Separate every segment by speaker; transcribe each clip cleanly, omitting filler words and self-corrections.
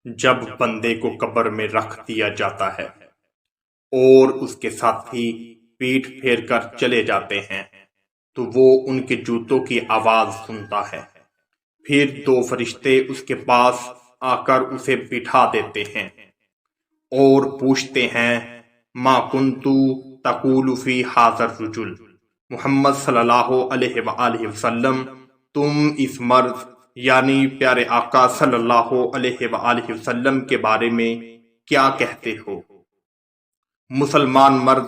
Speaker 1: جب بندے کو قبر میں رکھ دیا جاتا ہے اور اس کے ساتھی پیٹھ پھیر کر چلے جاتے ہیں تو وہ ان کے جوتوں کی آواز سنتا ہے۔ پھر دو فرشتے اس کے پاس آ کر اسے بٹھا دیتے ہیں اور پوچھتے ہیں ما کنتو تقول فی ھذا الرجل، محمد صلی اللہ علیہ وآلہ وسلم، تم اس مرد یعنی پیارے آقا صلی اللہ علیہ وآلہ وسلم کے بارے میں کیا کہتے ہو؟ مسلمان مرد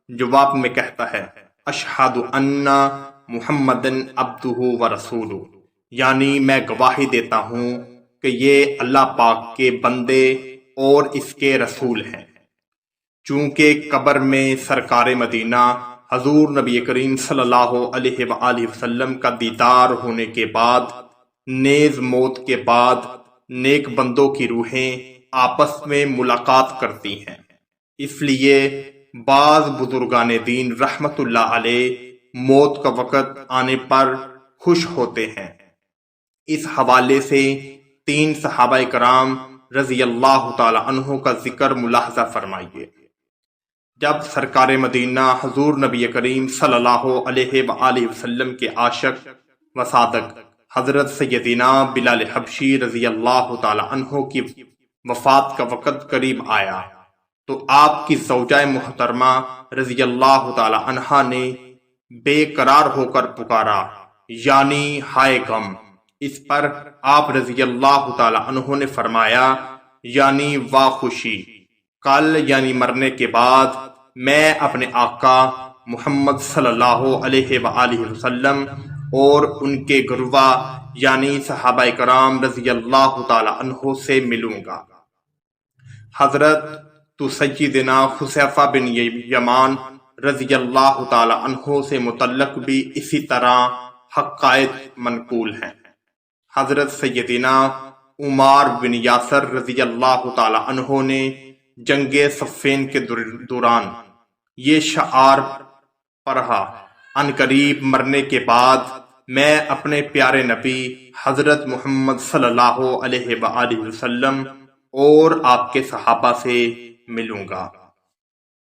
Speaker 1: جواب میں کہتا ہے اشہد ان محمدن عبدہ و رسولہ، یعنی میں گواہی دیتا ہوں کہ یہ اللہ پاک کے بندے اور اس کے رسول ہیں۔ چونکہ قبر میں سرکار مدینہ حضور نبی کریم صلی اللہ علیہ وآلہ وسلم کا دیدار ہونے کے بعد، نیز موت کے بعد نیک بندوں کی روحیں آپس میں ملاقات کرتی ہیں، اس لیے بعض بزرگان دین رحمت اللہ علیہ موت کا وقت آنے پر خوش ہوتے ہیں۔ اس حوالے سے 3 صحابہ کرام رضی اللہ تعالی عنہ کا ذکر ملاحظہ فرمائیے۔ جب سرکار مدینہ حضور نبی کریم صلی اللہ علیہ وآلہ وسلم کے عاشق و صادق حضرت سیدنا بلال حبشی رضی اللہ تعالی عنہ کی وفات کا وقت قریب آیا تو آپ کی زوجہ محترمہ رضی اللہ تعالی عنہا نے بے قرار ہو کر پکارا، یعنی ہائے غم۔ اس پر آپ رضی اللہ تعالی عنہ نے فرمایا، یعنی واہ خوشی، کل یعنی مرنے کے بعد میں اپنے آقا محمد صلی اللہ علیہ وآلہ وسلم اور ان کے گروہ یعنی صحابہ کرام رضی اللہ تعالی عنہ سے ملوں گا۔ حضرت تو سیدنا حذیفہ بن یمان رضی اللہ تعالی عنہ سے متعلق بھی اسی طرح حقائق منقول ہیں۔ حضرت سیدنا عمار بن یاسر رضی اللہ تعالی عنہ نے جنگ صفین کے دوران یہ شعار پڑھا، ان قریب مرنے کے بعد میں اپنے پیارے نبی حضرت محمد صلی اللہ علیہ وآلہ وسلم اور آپ کے صحابہ سے ملوں گا۔